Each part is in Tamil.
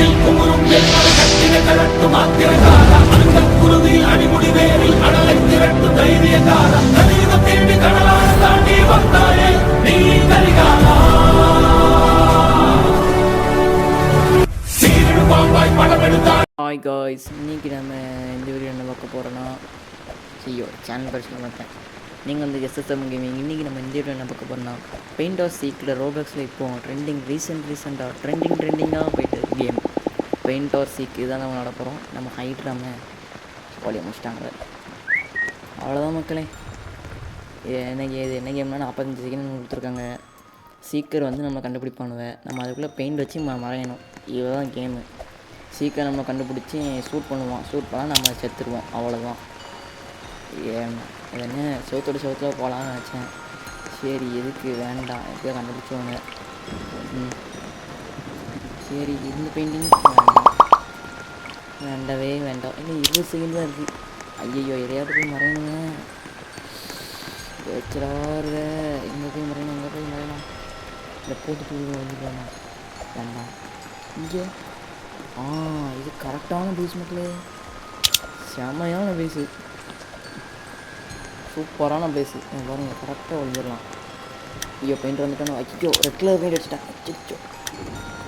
நெஞ்சில் குமுறும் வெண்மலை கட்டின கரட்டு மாத்திரகார அந்த குருதியில் அடிமுடி வேரில் அடலை திரட்டு தைரியகார கலியுகம் தேடி கடலான தாண்டி வந்தாயே நீ கரிகாலா சீரிடு பாம்பாய் படம் எடுத்தார். ஹாய் காய்ஸ், இன்றைக்கி நம்ம இந்த வீடியோ என்ன பார்க்க போகிறோன்னா சேனல் படிச்சு மாட்டேன். நீங்கள் வந்து எஸ்எஸ்எம் கேமிங். இன்றைக்கி நம்ம இந்த வீடியோ என்ன பார்க்க போகிறோம்னா பெயிண்ட் ஆர் சீக்கில் ரோபக்ஸில் இப்போ ரீசெண்டாக ட்ரெண்டிங்காக போயிட்டு கேம் பெயிண்ட் ஆர் சீக். இதுதான் நம்ம விளாட போகிறோம். நம்ம ஹைட்ராம போலிய முடிச்சிட்டாங்க. அவ்வளோதான் மக்களே. என்ன கேம்னா 45 செகண்ட் கொடுத்துருக்காங்க. சீக்கர் வந்து நம்ம கண்டுபிடிப்பானுவேன். நம்ம அதுக்குள்ளே பெயிண்ட் வச்சு மறையணும். இதுதான் கேமு. சீக்கிரம் நம்ம கண்டுபிடிச்சி ஷூட் பண்ணால் நம்ம செத்துருவோம். அவ்வளோதான். என்ன செவத்தில் போகலான்னு நினச்சேன். சரி, எதுக்கு வேண்டாம், எப்படியோ கண்டுபிடிச்சவங்க. சரி, இந்த பெயிண்டிங் வேண்டவே வேண்டாம். இன்னும் 20 செகண்ட் தான் இருக்குது. ஐயோ, எதையாவது போய் மறையணுங்க. வச்சுடாருங்க. இங்கே போய் மறையணும். இந்த போட்டு வந்துக்கலாம். வேண்டாம். இங்கே இது கரெக்டான பேஸ் மக்களே. செமையான பேஸு, சூப்பரான பேஸு. பாருங்கள், கரெக்டாக ஒழிஞ்சிடலாம். ஐயோ, பெயிண்ட் வந்துட்டோம். அச்சோ, ரெட் கலர் பெயிண்ட் அடிச்சிட்டேன். அச்சோ,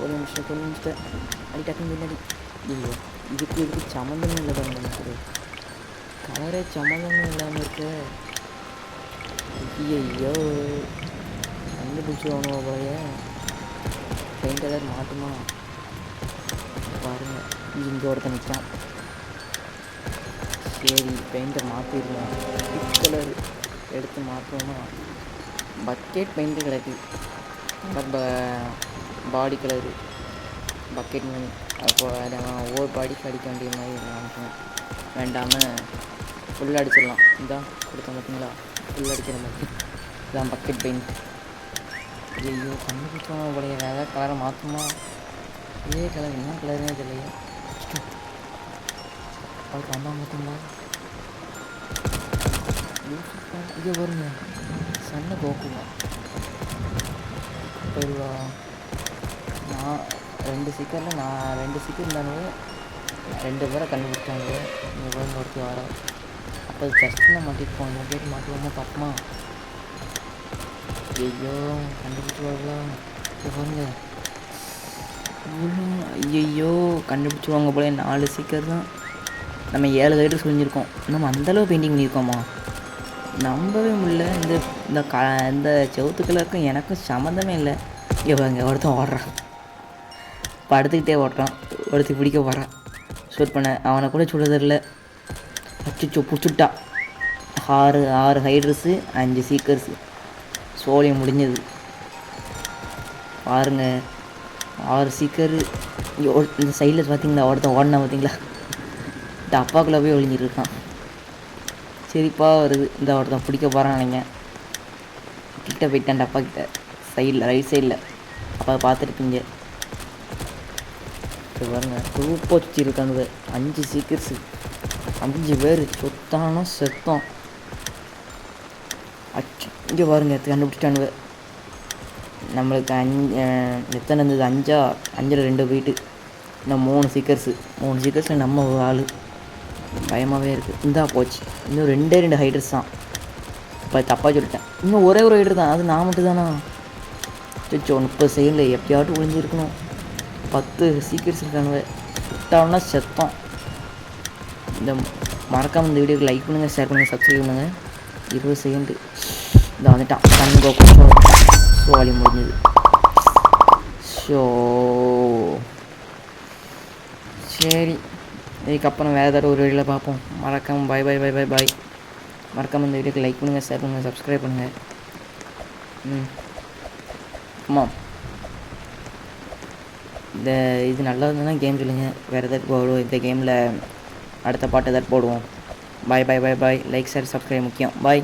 ஒரு நிமிஷம் அடி டக்குன்னு முன்னாடி. ஐயோ, இதுக்கு சம்மந்தமே இல்லை பாருங்க. எனக்கு கலரே சம்மந்தமே இல்லாமல் இருக்கு. ஐயோ, கண்டுபிடிச்சி வாங்க போலையே. பெயிண்ட் கலர் மாட்டுமா பாருங்கள். இங்கே ஒருத்தன் நிற்கான். சரி, பெயிண்டை மாற்றிடலாம். பிங்க் கலர் எடுத்து மாற்றோம்னா பக்கெட் பெயிண்ட்டு கிடக்கு. பாடி கலரு பக்கெட் மணி. அப்போ ஒவ்வொரு பாடிக்கு அடிக்க வேண்டிய மாதிரி நினைக்கிறேன். வேண்டாமல் ஃபுல்லாக அடிச்சிடலாம். இதான் கொடுத்தேன் பார்த்தீங்களா, ஃபுல்லாக அடிக்கிற மாதிரி. இதான் பக்கெட் பெயிண்ட். ஐயோ, கண்டுபிடிச்சோம் போலையே. வேறு கலரை மாற்றுமா? இதே கலர் என்ன கலருன்னே தெரியலையே. அவருக்கு வந்தால் பார்த்தீங்களா? இது வருங்க, சன்ன கோக்குமா போயிடுவா. நான் 2 சீக்கர் இருந்தானு 2 பேரை கண்டுபிடிச்சாங்க. இங்கே போய் ஒருத்தி வர. அப்போ ஜஸ்ட்டில் மாட்டிருப்போம். இந்த பேர் மாட்டுவோமா பார்ப்போமா? ஐயோ, கண்டுபிடிச்சி வரலாம். இது பாருங்க. ஐயோ, கண்டுபிடிச்சிடுவாங்க போல. 4 சீக்கர் தான். நம்ம 7 கைட்டு சொல்லியிருக்கோம். நம்ம அந்தளவு பெயிண்டிங் பண்ணியிருக்கோமா? நம்பவே முடியல. இந்த செவத்து கலருக்கும் எனக்கும் சம்மந்தமே இல்லை. இவங்க ஒருத்தன் ஓடுறான், படுத்துக்கிட்டே ஓடுறான். ஒருத்தி பிடிக்க போகிறான். ஷூட் பண்ண அவனை கூட சுடுறதில்ல. அச்சுச்சோ, பிடிச்சிட்டா. 6 ஹைட்ரஸு 5 சீக்கர்ஸு. சோழியம் முடிஞ்சது பாருங்க. 6 சீக்கரு. இந்த சைடில் பார்த்தீங்களா, ஒருத்தன் ஓடினா பார்த்தீங்களா? இந்த அப்பாக்குள்ளே போய் ஒழிஞ்சிருக்கான். சரிப்பா வருது. இந்த ஒருத்தன் பிடிக்க போகிறான் நினைங்க. கிட்ட போயிட்டான் அப்பா கிட்ட. சைடில், ரைட் சைடில். அப்பா பார்த்துருப்பீங்க. பாருங்க, சூப்பாக வச்சுருக்கானுவ. 5 சீக்கர்ஸு, 5 பேர் சொத்தானோ செத்தோம். அச்சு, இங்கே பாருங்க, கண்டுபிடிச்சிட்டானுவ. நம்மளுக்கு எத்தனை இருந்தது? 5ல் 2 போயிட்டு. இன்னும் 3 சீக்கர்ஸில் நம்ம ஒரு ஆள். பயமாகவே இருக்குது. இந்தா போச்சு. இன்னும் 2 ஹைட்ரஸ் தான். இப்போ தப்பாக சொல்லிட்டேன். இன்னும் ஒரே ஒரு ஹைட்ரு தான். அது நான் மட்டும் தானா? சோ, 30 செகண்டில் எப்படியாட்டும் ஒழிஞ்சிருக்கணும். 10 சீக்கிரஸ் இருக்கானுவ. விட்டாங்கன்னா செத்தோம். இந்த மறக்காமல் இந்த வீடியோக்கு லைக் பண்ணுங்கள், ஷேர் பண்ணுங்கள், சப்ஸ்கிரைப் பண்ணுங்கள். 20 செகண்டு இந்த வந்துட்டான். கண்கோ ஸோ வழி முடிஞ்சது. ஸோ சரி, இதுக்கப்புறம் வேறு ஏதாவது ஒரு வீடியோவில் பார்ப்போம். மறக்காமல் பாய். மறக்காமல் இந்த வீடியோக்கு லைக் பண்ணுங்கள், ஷேர் பண்ணுங்கள், சப்ஸ்கிரைப் பண்ணுங்கள். ஆமாம், இது நல்லா இருந்ததுன்னா கேம் சொல்லுங்கள். வேறு எதாவது போடுவோம். இந்த கேமில் அடுத்த பாட்டு எதாவது போடுவோம். பாய். லைக், ஷேர், சப்ஸ்கிரைப் முக்கியம். பாய்.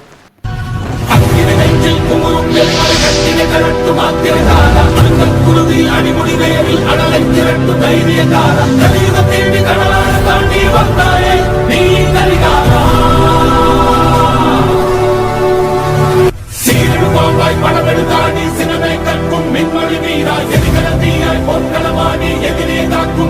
படமெடுத்தாடி சினமை கற்கும் மின்மொழி வீரா எதிர்கல தீயாய் பொற்களமாடி எதிரே தாக்கும்